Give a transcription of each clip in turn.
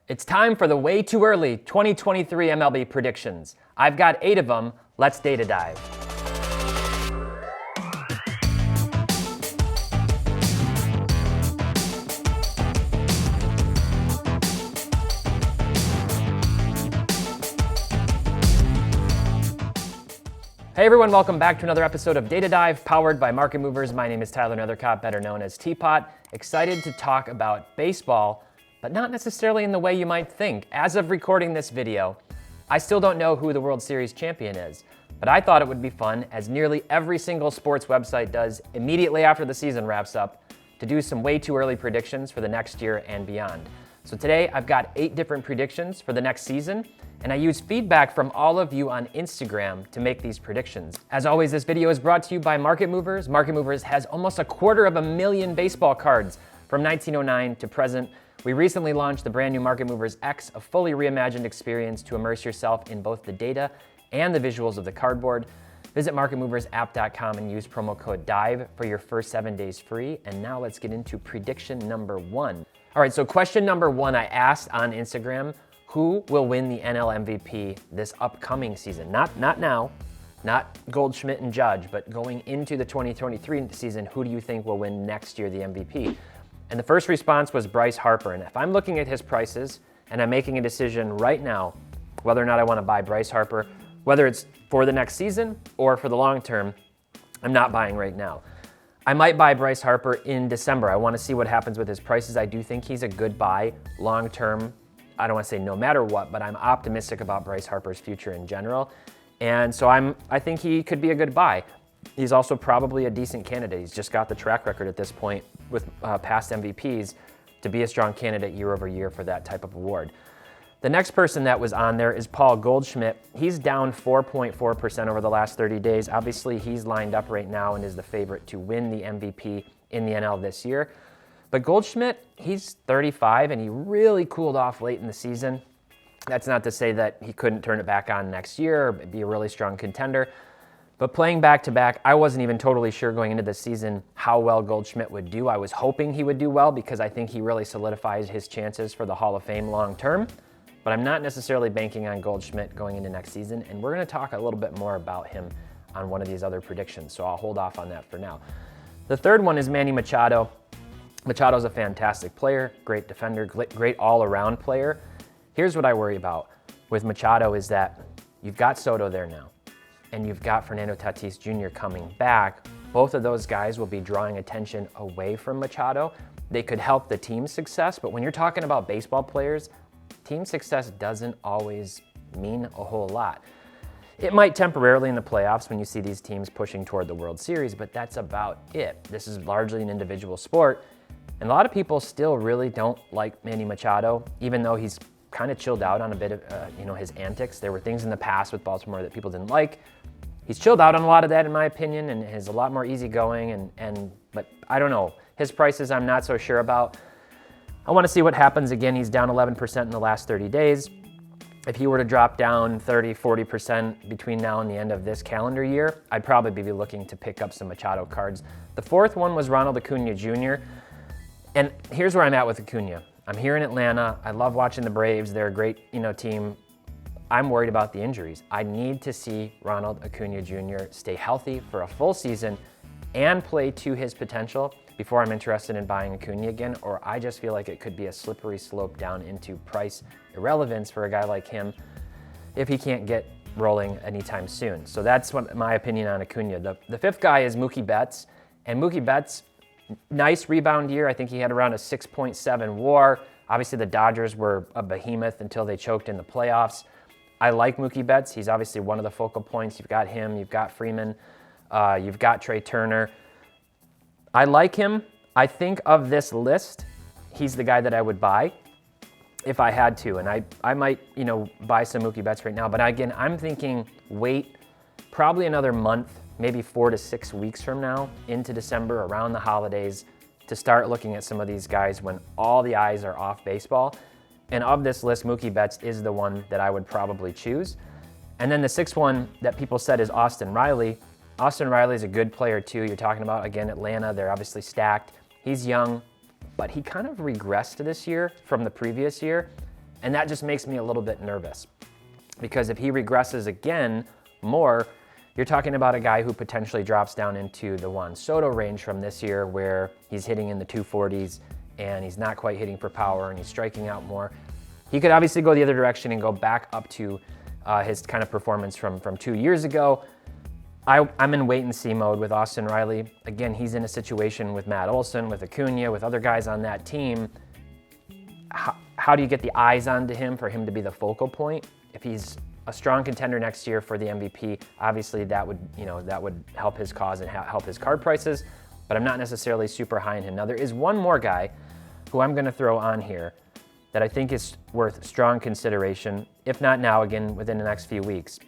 It's time for the way too early 2023 MLB predictions. I've got 8 of them. Let's data dive. Hey everyone, welcome back to another episode of Data Dive, powered by Market Movers. My name is Tyler Nethercott, better known as T-pott. Excited to talk about baseball, but not necessarily in the way you might think. As of recording this video, I still don't know who the World Series champion is, but I thought it would be fun, as nearly every single sports website does immediately after the season wraps up, to do some way too early predictions for the next year and beyond. So today I've got 8 different predictions for the next season, and I use feedback from all of you on Instagram to make these predictions. As always, this video is brought to you by Market Movers. Market Movers has almost 250,000 baseball cards from 1909 to present. We recently launched the brand new Market Movers X, a fully reimagined experience to immerse yourself in both the data and the visuals of the cardboard. Visit marketmoversapp.com and use promo code DIVE for your first 7 days free. And now let's get into prediction number 1. All right, so question number 1 I asked on Instagram: who will win the NL MVP this upcoming season? Not now, not Goldschmidt and Judge, but going into the 2023 season, who do you think will win next year the MVP? And the first response was Bryce Harper. And if I'm looking at his prices and I'm making a decision right now whether or not I want to buy Bryce Harper, whether it's for the next season or for the long term, I'm not buying right now. I might buy Bryce Harper in December. I want to see what happens with his prices. I do think he's a good buy long term. I don't want to say no matter what, but I'm optimistic about Bryce Harper's future in general. And so I think he could be a good buy. He's also probably a decent candidate. He's just got the track record at this point with past MVPs to be a strong candidate year over year for that type of award. The next person that was on there is Paul Goldschmidt. He's down 4.4% over the last 30 days. Obviously, he's lined up right now and is the favorite to win the MVP in the NL this year. But Goldschmidt, he's 35 and he really cooled off late in the season. That's not to say that he couldn't turn it back on next year or be a really strong contender. But playing back-to-back, I wasn't even totally sure going into the season how well Goldschmidt would do. I was hoping he would do well because I think he really solidifies his chances for the Hall of Fame long term. But I'm not necessarily banking on Goldschmidt going into next season, and we're going to talk a little bit more about him on one of these other predictions, so I'll hold off on that for now. The third one is Manny Machado. Machado's a fantastic player, great defender, great all-around player. Here's what I worry about with Machado is that you've got Soto there now, and you've got Fernando Tatis Jr. coming back. Both of those guys will be drawing attention away from Machado. They could help the team's success, but when you're talking about baseball players, team success doesn't always mean a whole lot. It might temporarily in the playoffs when you see these teams pushing toward the World Series, but that's about it. This is largely an individual sport, and a lot of people still really don't like Manny Machado, even though he's kind of chilled out on a bit of his antics. There were things in the past with Baltimore that people didn't like. He's chilled out on a lot of that, in my opinion, and is a lot more easygoing. But I don't know. His prices, I'm not so sure about. I want to see what happens. Again, he's down 11% in the last 30 days. If he were to drop down 30, 40% between now and the end of this calendar year, I'd probably be looking to pick up some Machado cards. The fourth one was Ronald Acuna Jr. And here's where I'm at with Acuna. I'm here in Atlanta. I love watching the Braves. They're a great, team. I'm worried about the injuries. I need to see Ronald Acuna Jr. stay healthy for a full season and play to his potential before I'm interested in buying Acuna again, or I just feel like it could be a slippery slope down into price irrelevance for a guy like him if he can't get rolling anytime soon. So that's what my opinion on Acuna. The fifth guy is Mookie Betts, and Mookie Betts, nice rebound year. I think he had around a 6.7 WAR. Obviously, the Dodgers were a behemoth until they choked in the playoffs. I like Mookie Betts. He's obviously one of the focal points. You've got him, you've got Freeman, you've got Trey Turner. I like him. I think of this list, he's the guy that I would buy if I had to. And I might, buy some Mookie Betts right now. But again, I'm thinking wait probably another month, maybe 4 to 6 weeks from now into December around the holidays to start looking at some of these guys when all the eyes are off baseball. And of this list, Mookie Betts is the one that I would probably choose. And then the sixth one that people said is Austin Riley. Austin Riley is a good player too. You're talking about, again, Atlanta. They're obviously stacked. He's young, but he kind of regressed this year from the previous year. And that just makes me a little bit nervous, because if he regresses again more, you're talking about a guy who potentially drops down into the Juan Soto range from this year, where he's hitting in the 240s and he's not quite hitting for power and he's striking out more. He could obviously go the other direction and go back up to his kind of performance from 2 years ago. I'm in wait and see mode with Austin Riley. Again, he's in a situation with Matt Olson, with Acuna, with other guys on that team. How do you get the eyes onto him for him to be the focal point? If he's a strong contender next year for the MVP, obviously that would help his cause and help his card prices, but I'm not necessarily super high in him. Now, there is one more guy who I'm going to throw on here that I think is worth strong consideration, if not now, again, within the next few weeks,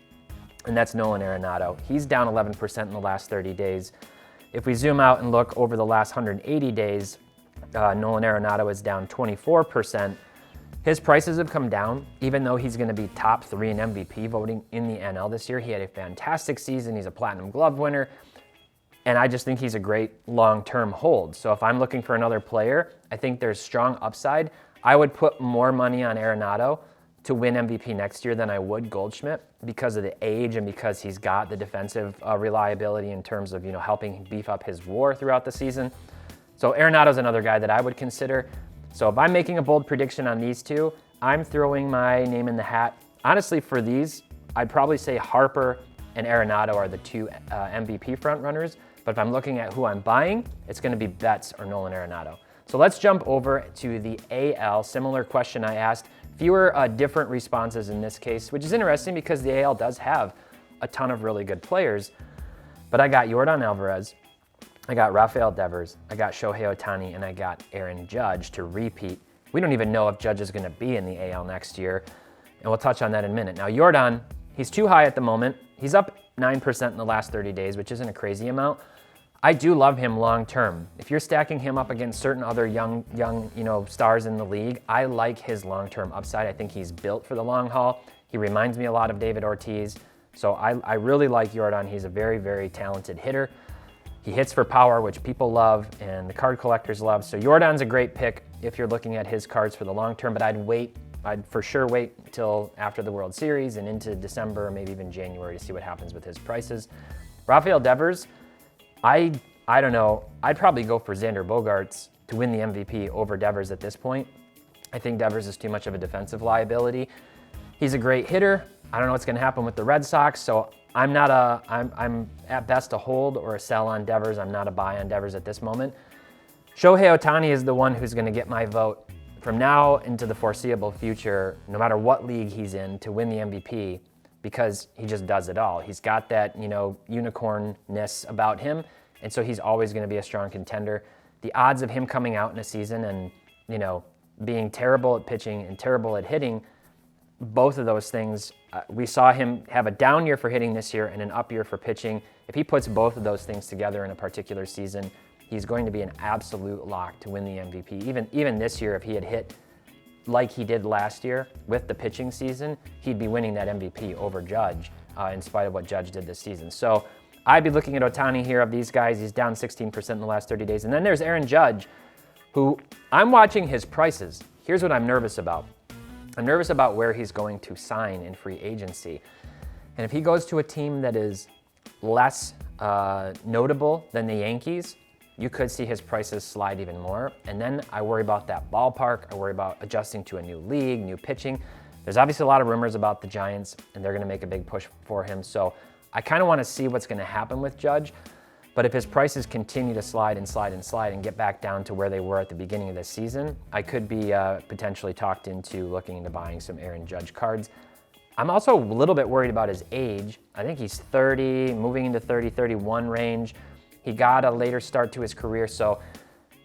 and that's Nolan Arenado. He's down 11% in the last 30 days. If we zoom out and look over the last 180 days, Nolan Arenado is down 24%. His prices have come down, even though he's going to be top 3 in MVP voting in the NL this year. He had a fantastic season. He's a Platinum Glove winner, and I just think he's a great long-term hold. So if I'm looking for another player, I think there's strong upside. I would put more money on Arenado to win MVP next year than I would Goldschmidt, because of the age and because he's got the defensive reliability in terms of helping beef up his WAR throughout the season. So Arenado's another guy that I would consider. So if I'm making a bold prediction on these two, I'm throwing my name in the hat. Honestly, for these, I'd probably say Harper and Arenado are the two MVP frontrunners. But if I'm looking at who I'm buying, it's going to be Betts or Nolan Arenado. So let's jump over to the AL. Similar question I asked. Fewer different responses in this case, which is interesting because the AL does have a ton of really good players. But I got Yordan Alvarez, I got Rafael Devers, I got Shohei Ohtani, and I got Aaron Judge to repeat. We don't even know if Judge is going to be in the AL next year, and we'll touch on that in a minute. Now, Yordan, he's too high at the moment. He's up 9% in the last 30 days, which isn't a crazy amount. I do love him long term. If you're stacking him up against certain other young stars in the league, I like his long-term upside. I think he's built for the long haul. He reminds me a lot of David Ortiz. So I really like Yordan. He's a very, very talented hitter. He hits for power, which people love and the card collectors love. So Yordan's a great pick if you're looking at his cards for the long term, but I'd for sure wait until after the World Series and into December or maybe even January to see what happens with his prices. Rafael Devers, I don't know. I'd probably go for Xander Bogaerts to win the MVP over Devers at this point. I think Devers is too much of a defensive liability. He's a great hitter. I don't know what's going to happen with the Red Sox, so I'm at best a hold or a sell on Devers. I'm not a buy on Devers at this moment. Shohei Ohtani is the one who's going to get my vote from now into the foreseeable future, no matter what league he's in, to win the MVP, because he just does it all. He's got that, unicorn-ness about him, and so he's always going to be a strong contender. The odds of him coming out in a season and, being terrible at pitching and terrible at hitting, both of those things, we saw him have a down year for hitting this year and an up year for pitching. If he puts both of those things together in a particular season, he's going to be an absolute lock to win the MVP. Even this year, if he had hit like he did last year with the pitching season, he'd be winning that MVP over Judge, in spite of what Judge did this season. So I'd be looking at Ohtani here. Of these guys, he's down 16% in the last 30 days. And then there's Aaron Judge, who I'm watching his prices. Here's what I'm nervous about. I'm nervous about where he's going to sign in free agency. And if he goes to a team that is less notable than the Yankees, you could see his prices slide even more. And then I worry about that ballpark. I worry about adjusting to a new league, new pitching. There's obviously a lot of rumors about the Giants, and they're going to make a big push for him. So I kind of want to see what's going to happen with Judge. But if his prices continue to slide and get back down to where they were at the beginning of this season, I could be potentially talked into looking into buying some Aaron Judge cards. I'm also a little bit worried about his age. I think he's 30, moving into 30, 31 range. He got a later start to his career, so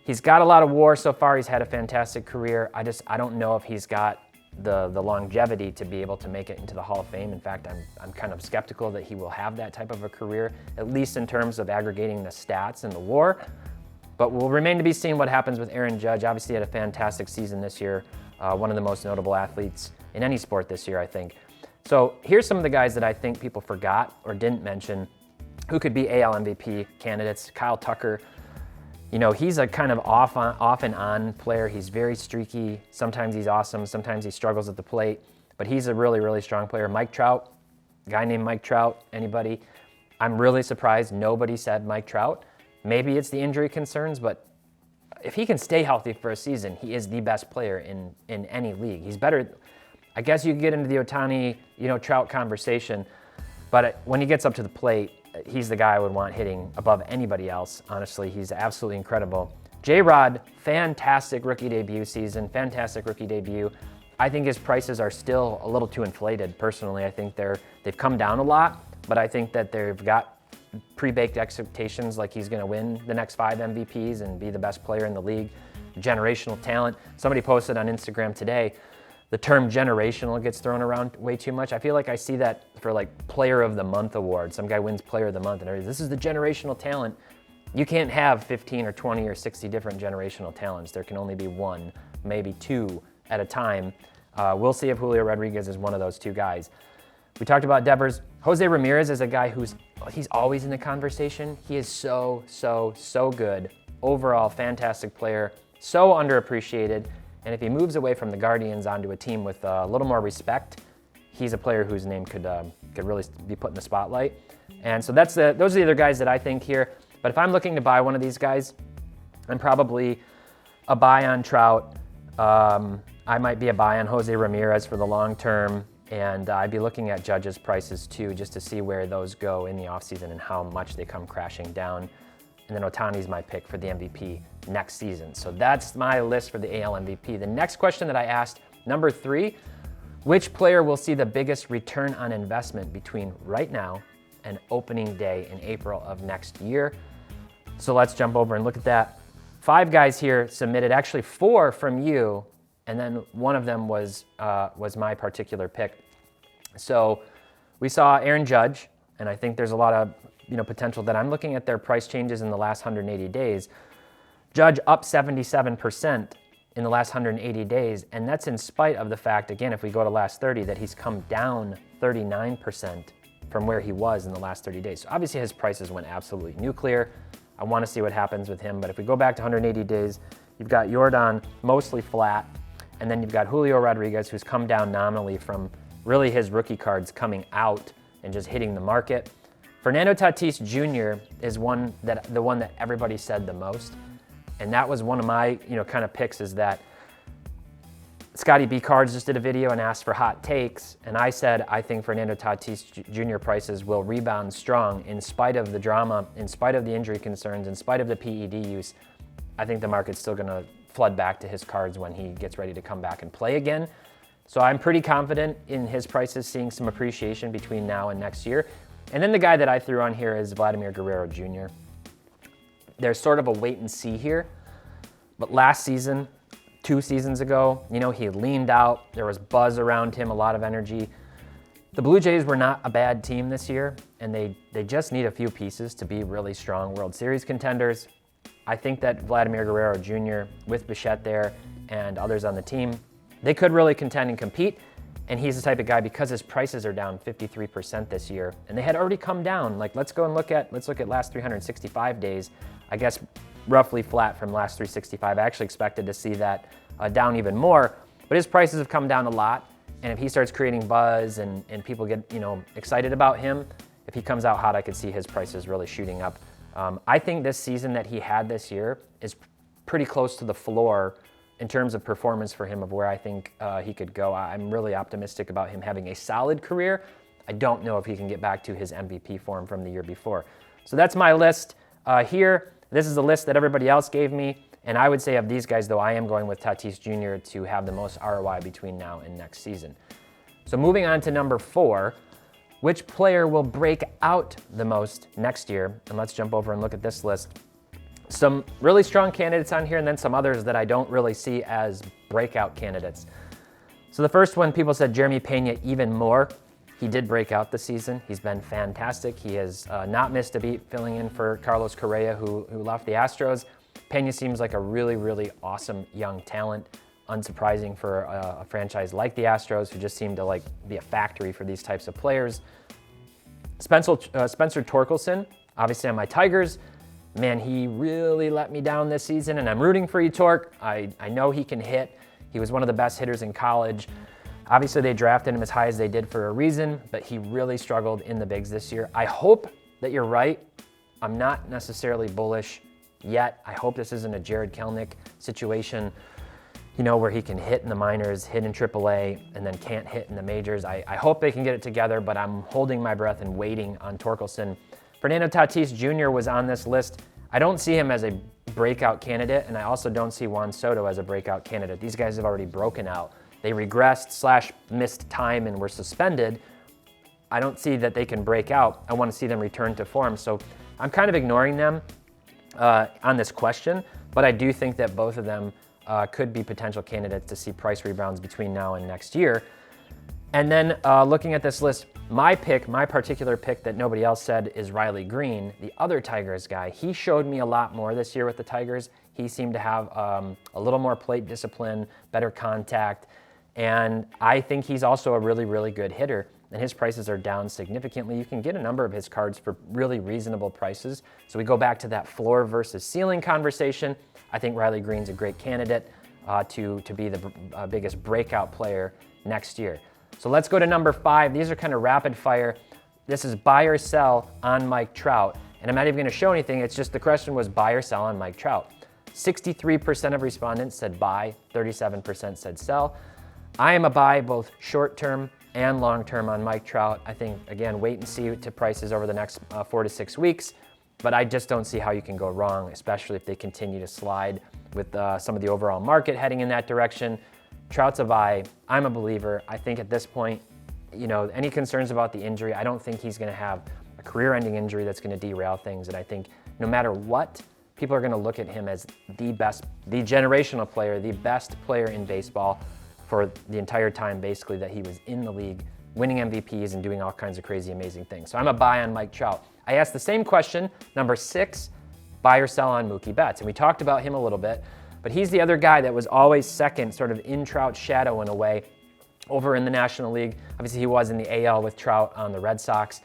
he's got a lot of WAR so far. He's had a fantastic career. I don't know if he's got the longevity to be able to make it into the Hall of Fame. In fact, I'm kind of skeptical that he will have that type of a career, at least in terms of aggregating the stats and the WAR. But we'll remain to be seen what happens with Aaron Judge. Obviously, he had a fantastic season this year. One of the most notable athletes in any sport this year, I think. So here's some of the guys that I think people forgot or didn't mention who could be AL MVP candidates. Kyle Tucker, He's a kind of off and on player. He's very streaky. Sometimes he's awesome. Sometimes he struggles at the plate. But he's a really, really strong player. Mike Trout, a guy named Mike Trout, anybody? I'm really surprised nobody said Mike Trout. Maybe it's the injury concerns, but if he can stay healthy for a season, he is the best player in any league. He's better. I guess you could get into the Ohtani, Trout conversation, but when he gets up to the plate, he's the guy I would want hitting above anybody else. Honestly, he's absolutely incredible. J-Rod, fantastic rookie debut season, fantastic rookie debut. I think his prices are still a little too inflated, personally. I think they've come down a lot, but I think that they've got pre-baked expectations like he's going to win the next 5 MVPs and be the best player in the league. Generational talent. Somebody posted on Instagram today, the term generational gets thrown around way too much. I feel like I see that for like Player of the Month award. Some guy wins Player of the Month and this is the generational talent. You can't have 15 or 20 or 60 different generational talents. There can only be one, maybe 2 at a time. We'll see if Julio Rodriguez is one of those 2 guys. We talked about Devers. Jose Ramirez is a guy he's always in the conversation. He is so good. Overall, fantastic player, so underappreciated. And if he moves away from the Guardians onto a team with a little more respect, he's a player whose name could really be put in the spotlight. And so those are the other guys that I think here. But if I'm looking to buy one of these guys, I'm probably a buy on Trout. I might be a buy on Jose Ramirez for the long term. And I'd be looking at Judge's prices too, just to see where those go in the offseason and how much they come crashing down. And then Ohtani's my pick for the MVP next season. So that's my list for the AL MVP. The next question that I asked, number 3, which player will see the biggest return on investment between right now and opening day in April of next year? So let's jump over and look at that. 5 guys here submitted, actually 4 from you, and then one of them was my particular pick. So we saw Aaron Judge, and I think there's a lot of potential that I'm looking at their price changes in the last 180 days. Judge up 77% in the last 180 days, and that's in spite of the fact, again, if we go to last 30, that he's come down 39% from where he was in the last 30 days. So obviously his prices went absolutely nuclear. I want to see what happens with him, but if we go back to 180 days, you've got Yordan mostly flat, and then you've got Julio Rodriguez, who's come down nominally from really his rookie cards coming out and just hitting the market. Fernando Tatis Jr. is the one that everybody said the most, and that was one of my kind of picks. Is that Scotty B. Cards just did a video and asked for hot takes, and I said I think Fernando Tatis Jr. prices will rebound strong in spite of the drama, in spite of the injury concerns, in spite of the PED use. I think the market's still going to flood back to his cards when he gets ready to come back and play again. So I'm pretty confident in his prices seeing some appreciation between now and next year. And then the guy that I threw on here is Vladimir Guerrero Jr. There's sort of a wait and see here, but last season, 2 seasons ago, he leaned out. There was buzz around him, a lot of energy. The Blue Jays were not a bad team this year, and they just need a few pieces to be really strong World Series contenders. I think that Vladimir Guerrero Jr., with Bichette there and others on the team, they could really contend and compete. And he's the type of guy, because his prices are down 53% this year, and they had already come down. Like, let's look at last 365 days. I guess roughly flat from last 365. I actually expected to see that down even more, but his prices have come down a lot. And if he starts creating buzz and people get excited about him, if he comes out hot, I could see his prices really shooting up. I think this season that he had this year is pretty close to the floor in terms of performance for him, of where I think he could go. I'm really optimistic about him having a solid career. I don't know if he can get back to his MVP form from the year before. So that's my list here. This is the list that everybody else gave me. And I would say of these guys, though, I am going with Tatis Jr. to have the most ROI between now and next season. So moving on to number 4, which player will break out the most next year? And let's jump over and look at this list. Some really strong candidates on here, and then some others that I don't really see as breakout candidates. So the first one, people said Jeremy Pena even more. He did break out this season. He's been fantastic. He has not missed a beat filling in for Carlos Correa, who left the Astros. Pena seems like a really, really awesome young talent. Unsurprising for a franchise like the Astros, who just seem to be a factory for these types of players. Spencer Torkelson, obviously on my Tigers. man, he really let me down this season, and I'm rooting for you, Torque. I know he can hit. He was one of the best hitters in college. Obviously, they drafted him as high as they did for a reason, but he really struggled in the bigs this year. I hope that you're right. I'm not necessarily bullish yet. I hope this isn't a Jared Kelenic situation, where he can hit in the minors, hit in AAA, and then can't hit in the majors. I hope they can get it together, but I'm holding my breath and waiting on Torkelson. Fernando Tatis Jr. was on this list. I don't see him as a breakout candidate, and I also don't see Juan Soto as a breakout candidate. These guys have already broken out. They regressed / missed time and were suspended. I don't see that they can break out. I want to see them return to form. So I'm kind of ignoring them on this question, but I do think that both of them could be potential candidates to see price rebounds between now and next year. And then looking at this list, my particular pick that nobody else said is Riley Green, the other Tigers guy. He showed me a lot more this year with the Tigers. He seemed to have a little more plate discipline, better contact, and I think he's also a really, really good hitter, and his prices are down significantly. You can get a number of his cards for really reasonable prices. So we go back to that floor versus ceiling conversation. I think Riley Green's a great candidate to be the biggest breakout player next year. So let's go to number 5. These are kind of rapid fire. This is buy or sell on Mike Trout. And I'm not even going to show anything. It's just the question was buy or sell on Mike Trout. 63% of respondents said buy, 37% said sell. I am a buy both short-term and long-term on Mike Trout. I think, again, wait and see to prices over the next 4 to 6 weeks. But I just don't see how you can go wrong, especially if they continue to slide with some of the overall market heading in that direction. Trout's a buy. I'm a believer. I think at this point, any concerns about the injury, I don't think he's going to have a career-ending injury that's going to derail things. And I think no matter what, people are going to look at him as the best, the generational player, the best player in baseball for the entire time, basically, that he was in the league, winning MVPs and doing all kinds of crazy, amazing things. So I'm a buy on Mike Trout. I asked the same question, number 6, buy or sell on Mookie Betts. And we talked about him a little bit, but he's the other guy that was always second, sort of in Trout's shadow in a way, over in the National League. Obviously, he was in the AL with Trout on the Red Sox.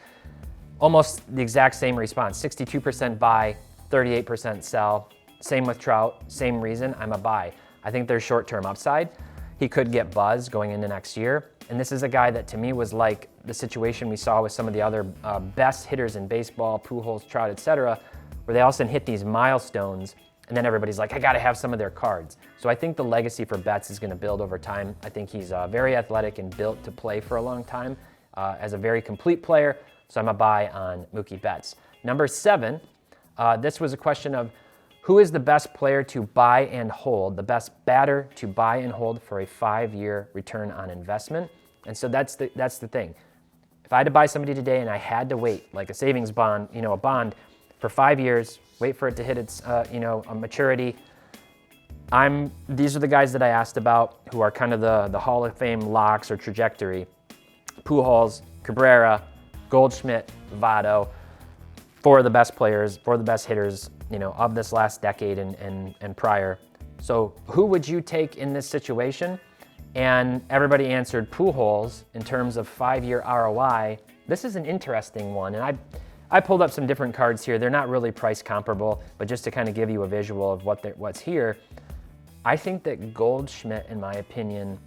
Almost the exact same response, 62% buy, 38% sell. Same with Trout, same reason, I'm a buy. I think there's short-term upside. He could get buzz going into next year. And this is a guy that to me was like the situation we saw with some of the other best hitters in baseball, Pujols, Trout, etc., where they all of a sudden hit these milestones and then everybody's like, I got to have some of their cards. So I think the legacy for Betts is going to build over time. I think he's very athletic and built to play for a long time as a very complete player. So I'm a buy on Mookie Betts. Number 7, this was a question of who is the best player to buy and hold, the best batter to buy and hold for a 5-year return on investment. And so that's the thing. If I had to buy somebody today and I had to wait, like a savings bond, a bond for 5 years, wait for it to hit its, a maturity. These are the guys that I asked about who are kind of the Hall of Fame locks or trajectory. Pujols, Cabrera, Goldschmidt, Votto, 4 of the best players, 4 of the best hitters, of this last decade and prior. So who would you take in this situation? And everybody answered Pujols in terms of 5-year ROI. This is an interesting one, and I pulled up some different cards here. They're not really price comparable, but just to kind of give you a visual of what's here, I think that Goldschmidt, in my opinion,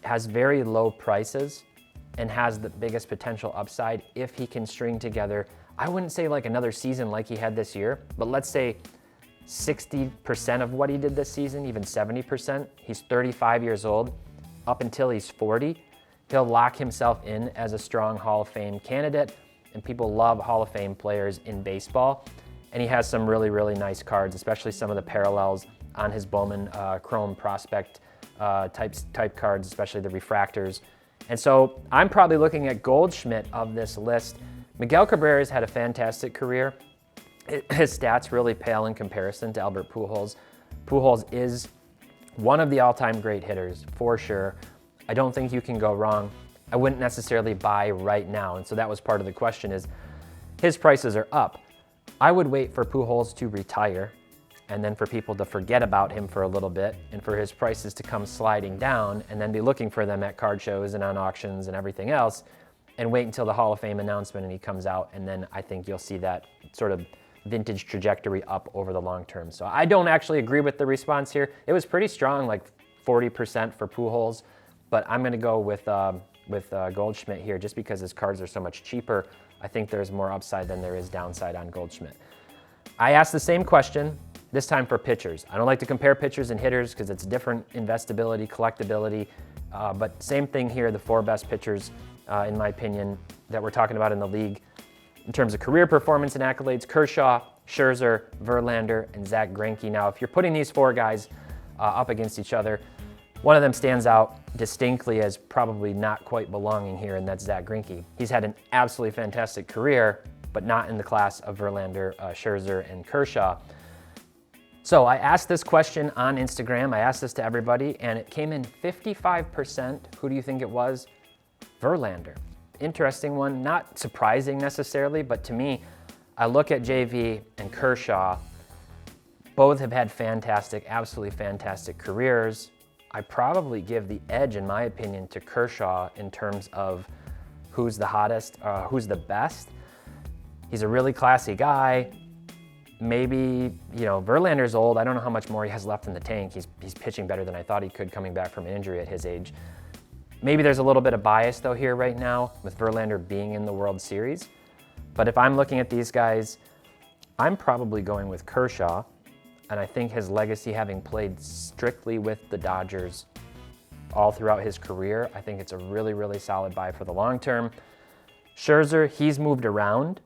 has very low prices and has the biggest potential upside if he can string together, I wouldn't say like another season like he had this year, but let's say 60% of what he did this season, even 70%. He's 35 years old. Up until he's 40, he'll lock himself in as a strong Hall of Fame candidate, and people love Hall of Fame players in baseball. And he has some really, really nice cards, especially some of the parallels on his Bowman Chrome Prospect type cards, especially the refractors. And so I'm probably looking at Goldschmidt of this list. Miguel Cabrera's had a fantastic career. His stats really pale in comparison to Albert Pujols. Pujols is one of the all-time great hitters, for sure. I don't think you can go wrong. I wouldn't necessarily buy right now, and so that was part of the question is, his prices are up. I would wait for Pujols to retire, and then for people to forget about him for a little bit, and for his prices to come sliding down, and then be looking for them at card shows and on auctions and everything else, and wait until the Hall of Fame announcement and he comes out, and then I think you'll see that sort of vintage trajectory up over the long term. So I don't actually agree with the response here. It was pretty strong, like 40% for Pujols, but I'm going to go with Goldschmidt here just because his cards are so much cheaper. I think there's more upside than there is downside on Goldschmidt. I asked the same question, this time for pitchers. I don't like to compare pitchers and hitters because it's different investability, collectability, but same thing here, the 4 best pitchers, in my opinion, that we're talking about in the league. In terms of career performance and accolades, Kershaw, Scherzer, Verlander, and Zach Greinke. Now, if you're putting these 4 guys up against each other, one of them stands out distinctly as probably not quite belonging here, and that's Zach Greinke. He's had an absolutely fantastic career, but not in the class of Verlander, Scherzer, and Kershaw. So I asked this question on Instagram. I asked this to everybody, and it came in 55%. Who do you think it was? Verlander. Interesting one, not surprising necessarily, but to me, I look at JV and Kershaw. Both have had fantastic, absolutely fantastic careers. I probably give the edge, in my opinion, to Kershaw in terms of who's the hottest, who's the best. He's a really classy guy. Maybe, Verlander's old. I don't know how much more he has left in the tank. He's pitching better than I thought he could coming back from an injury at his age. Maybe there's a little bit of bias though here right now with Verlander being in the World Series. But if I'm looking at these guys, I'm probably going with Kershaw. And I think his legacy, having played strictly with the Dodgers all throughout his career, I think it's a really, really solid buy for the long term. Scherzer, he's moved around,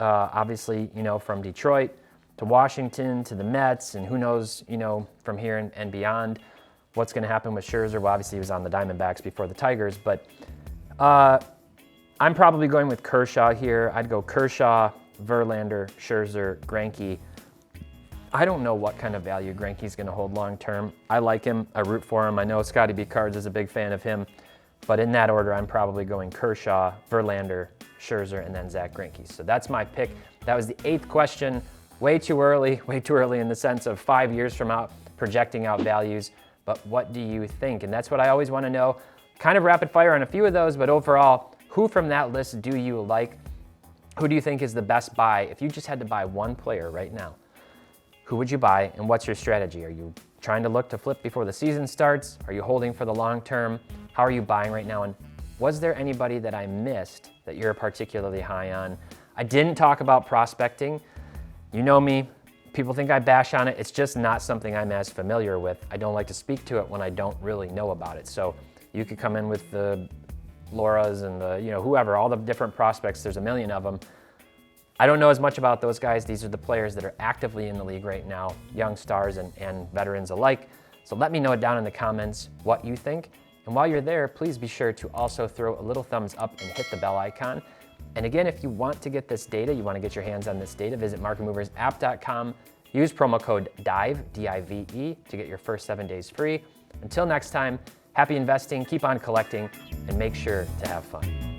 obviously, from Detroit to Washington to the Mets, and who knows, from here and beyond what's going to happen with Scherzer. Well, obviously he was on the Diamondbacks before the Tigers, but I'm probably going with Kershaw here. I'd go Kershaw, Verlander, Scherzer, Greinke. I don't know what kind of value Greinke's going to hold long term. I like him. I root for him. I know Scotty B. Cards is a big fan of him. But in that order, I'm probably going Kershaw, Verlander, Scherzer, and then Zach Greinke. So that's my pick. That was the 8th question. Way too early in the sense of 5 years from now, projecting out values. But what do you think? And that's what I always want to know. Kind of rapid fire on a few of those, but overall, who from that list do you like? Who do you think is the best buy? If you just had to buy one player right now, who would you buy and what's your strategy? Are you trying to look to flip before the season starts? Are you holding for the long term? How are you buying right now? And was there anybody that I missed that you're particularly high on? I didn't talk about prospecting. You know me, people think I bash on it. It's just not something I'm as familiar with. I don't like to speak to it when I don't really know about it. So you could come in with the Lauras and the, whoever, all the different prospects, there's a million of them. I don't know as much about those guys. These are the players that are actively in the league right now, young stars and veterans alike. So let me know down in the comments what you think. And while you're there, please be sure to also throw a little thumbs up and hit the bell icon. And again, if you want to get this data, you want to get your hands on this data, visit marketmoversapp.com. Use promo code DIVE, D-I-V-E, to get your first 7 days free. Until next time, happy investing, keep on collecting, and make sure to have fun.